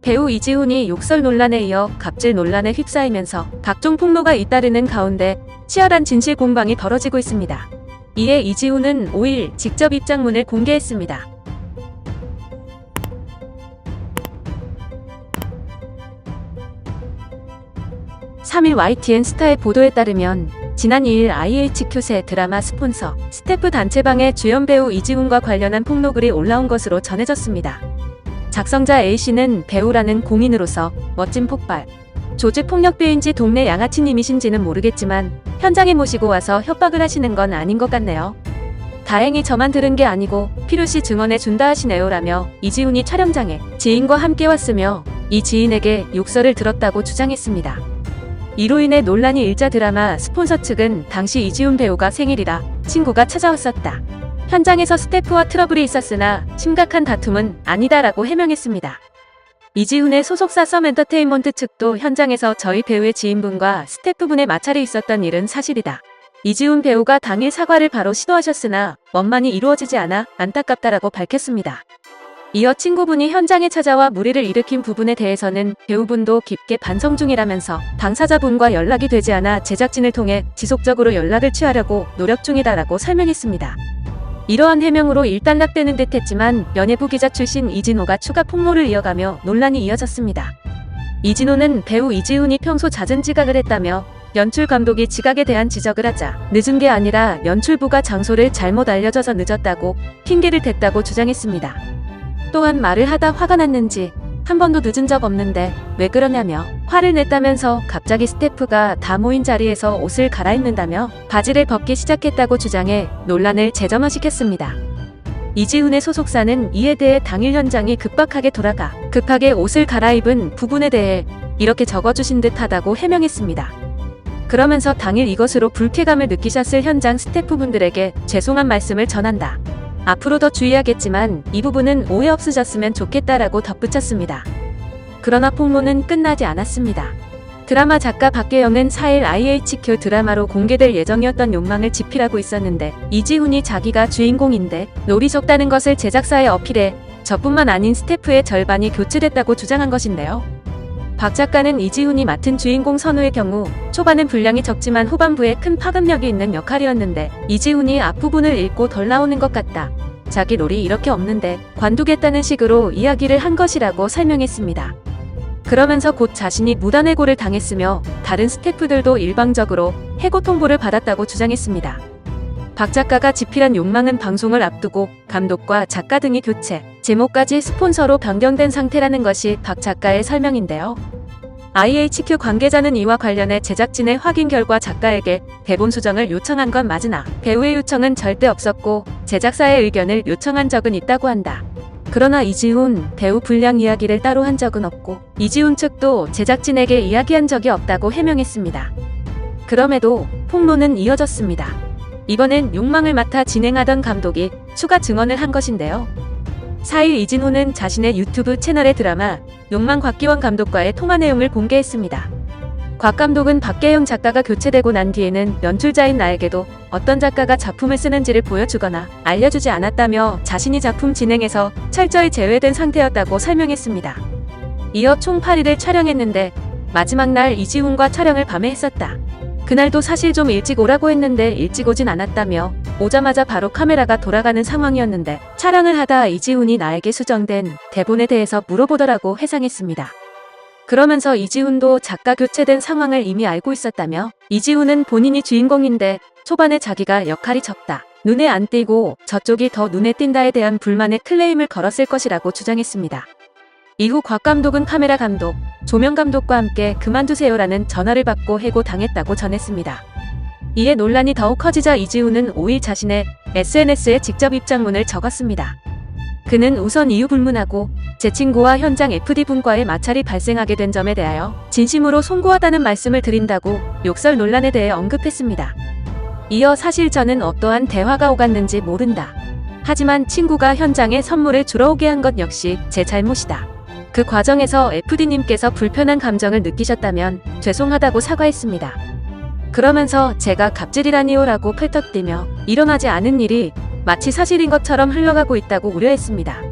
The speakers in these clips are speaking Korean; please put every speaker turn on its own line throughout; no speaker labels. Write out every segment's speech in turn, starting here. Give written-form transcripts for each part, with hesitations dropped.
배우 이지훈이 욕설 논란에 이어 갑질 논란에 휩싸이면서 각종 폭로가 잇따르는 가운데 치열한 진실 공방이 벌어지고 있습니다. 이에 이지훈은 5일 직접 입장문을 공개했습니다. (3일) YTN 스타의 보도에 따르면 지난 2일 IHQ세 드라마 스폰서 스태프 단체방에 주연 배우 이지훈과 관련한 폭로글이 올라온 것으로 전해졌습니다. 작성자 A씨는 배우라는 공인으로서 멋진 폭발, 조직폭력배인지 동네 양아치님이신지는 모르겠지만 현장에 모시고 와서 협박을 하시는 건 아닌 것 같네요. 다행히 저만 들은 게 아니고 필요시 증언해 준다 하시네요 라며 이지훈이 촬영장에 지인과 함께 왔으며 이 지인에게 욕설을 들었다고 주장했습니다. 이로 인해 논란이 일자 드라마 스폰서 측은 당시 이지훈 배우가 생일이라 친구가 찾아왔었다. 현장에서 스태프와 트러블이 있었으나 심각한 다툼은 아니다라고 해명했습니다. 이지훈의 소속사 썸엔터테인먼트 측도 현장에서 저희 배우의 지인분과 스태프분의 마찰이 있었던 일은 사실이다. 이지훈 배우가 당일 사과를 바로 시도하셨으나 원만히 이루어지지 않아 안타깝다라고 밝혔습니다. 이어 친구분이 현장에 찾아와 물의를 일으킨 부분에 대해서는 배우분도 깊게 반성 중이라면서 당사자분과 연락이 되지 않아 제작진을 통해 지속적으로 연락을 취하려고 노력 중이다라고 설명했습니다. 이러한 해명으로 일단락되는 듯 했지만 연예부 기자 출신 이진호가 추가 폭로를 이어가며 논란이 이어졌습니다. 이진호는 배우 이지훈이 평소 잦은 지각을 했다며 연출 감독이 지각에 대한 지적을 하자 늦은 게 아니라 연출부가 장소를 잘못 알려줘서 늦었다고 핑계를 댔다고 주장했습니다. 또한 말을 하다 화가 났는지 한 번도 늦은 적 없는데 왜 그러냐며 화를 냈다면서 갑자기 스태프가 다 모인 자리에서 옷을 갈아입는다며 바지를 벗기 시작했다고 주장해 논란을 재점화시켰습니다. 이지훈의 소속사는 이에 대해 당일 현장이 급박하게 돌아가 급하게 옷을 갈아입은 부분에 대해 이렇게 적어주신 듯하다고 해명했습니다. 그러면서 당일 이것으로 불쾌감을 느끼셨을 현장 스태프분들에게 죄송한 말씀을 전한다. 앞으로 더 주의하겠지만 이 부분은 오해 없으셨으면 좋겠다라고 덧붙였습니다. 그러나 폭로는 끝나지 않았습니다. 드라마 작가 박계영은 4일 IHQ 드라마로 공개될 예정이었던 욕망을 집필하고 있었는데 이지훈이 자기가 주인공인데 롤이 적다는 것을 제작사에 어필해 저뿐만 아닌 스태프의 절반이 교체됐다고 주장한 것인데요. 박 작가는 이지훈이 맡은 주인공 선우의 경우 초반은 분량이 적지만 후반부에 큰 파급력이 있는 역할이었는데 이지훈이 앞부분을 읽고 덜 나오는 것 같다. 자기 롤이 이렇게 없는데 관두겠다는 식으로 이야기를 한 것이라고 설명했습니다. 그러면서 곧 자신이 무단해고를 당했으며 다른 스태프들도 일방적으로 해고 통보를 받았다고 주장했습니다. 박 작가가 집필한 욕망은 방송을 앞두고 감독과 작가 등이 교체, 제목까지 스폰서로 변경된 상태라는 것이 박 작가의 설명인데요. IHQ 관계자는 이와 관련해 제작진의 확인 결과 작가에게 대본 수정을 요청한 건 맞으나 배우의 요청은 절대 없었고 제작사의 의견을 요청한 적은 있다고 한다. 그러나 이지훈 배우 불량 이야기를 따로 한 적은 없고 이지훈 측도 제작진에게 이야기한 적이 없다고 해명했습니다. 그럼에도 폭로는 이어졌습니다. 이번엔 욕망을 맡아 진행하던 감독이 추가 증언을 한 것인데요. 4일 이진호는 자신의 유튜브 채널의 드라마 욕망 곽기원 감독과의 통화 내용을 공개했습니다. 곽 감독은 박계영 작가가 교체되고 난 뒤에는 연출자인 나에게도 어떤 작가가 작품을 쓰는지를 보여주거나 알려주지 않았다며 자신이 작품 진행에서 철저히 제외된 상태였다고 설명했습니다. 이어 총 8일을 촬영했는데 마지막 날 이지훈과 촬영을 밤에 했었다. 그날도 사실 좀 일찍 오라고 했는데 일찍 오진 않았다며 오자마자 바로 카메라가 돌아가는 상황이었는데 촬영을 하다 이지훈이 나에게 수정된 대본에 대해서 물어보더라고 회상했습니다. 그러면서 이지훈도 작가 교체된 상황을 이미 알고 있었다며 이지훈은 본인이 주인공인데 초반에 자기가 역할이 적다, 눈에 안 띄고 저쪽이 더 눈에 띈다에 대한 불만의 클레임을 걸었을 것이라고 주장했습니다. 이후 곽 감독은 카메라 감독, 조명 감독과 함께 그만두세요라는 전화를 받고 해고당했다고 전했습니다. 이에 논란이 더욱 커지자 이지훈은 5일 자신의 SNS에 직접 입장문을 적었습니다. 그는 우선 이유 불문하고 제 친구와 현장 FD분과의 마찰이 발생하게 된 점에 대하여 진심으로 송구하다는 말씀을 드린다고 욕설 논란에 대해 언급했습니다. 이어 사실 저는 어떠한 대화가 오갔는지 모른다. 하지만 친구가 현장에 선물을 주러 오게 한 것 역시 제 잘못이다. 그 과정에서 FD님께서 불편한 감정을 느끼셨다면 죄송하다고 사과했습니다. 그러면서 제가 갑질이라니요 라고 펄떡 뛰며 일어나지 않은 일이 마치 사실인 것처럼 흘러가고 있다고 우려했습니다.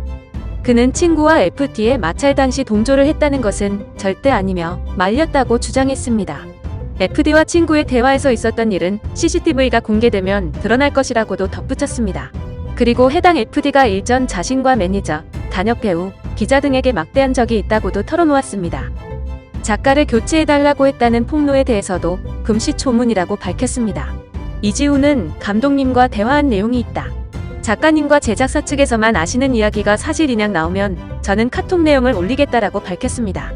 그는 친구와 FT에 마찰 당시 동조를 했다는 것은 절대 아니며 말렸다고 주장했습니다. FD와 친구의 대화에서 있었던 일은 CCTV가 공개되면 드러날 것이라고도 덧붙였습니다. 그리고 해당 FD가 일전 자신과 매니저, 단역 배우, 기자 등에게 막대한 적이 있다고도 털어놓았습니다. 작가를 교체해달라고 했다는 폭로에 대해서도 금시초문이라고 밝혔습니다. 이지훈은 감독님과 대화한 내용이 있다. 작가님과 제작사 측에서만 아시는 이야기가 사실이냐 나오면 저는 카톡 내용을 올리겠다라고 밝혔습니다.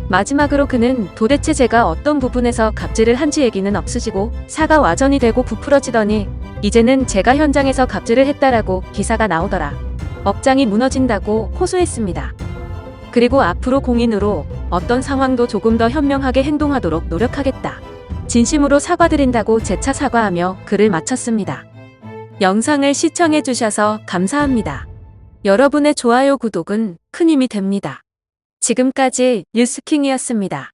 마지막으로 그는 도대체 제가 어떤 부분에서 갑질을 한지 얘기는 없으시고 사과 와전이 되고 부풀어지더니 이제는 제가 현장에서 갑질을 했다라고 기사가 나오더라. 업장이 무너진다고 호소했습니다. 그리고 앞으로 공인으로 어떤 상황도 조금 더 현명하게 행동하도록 노력하겠다. 진심으로 사과드린다고 재차 사과하며 글을 마쳤습니다. 영상을 시청해주셔서 감사합니다. 여러분의 좋아요, 구독은 큰 힘이 됩니다. 지금까지 뉴스킹이었습니다.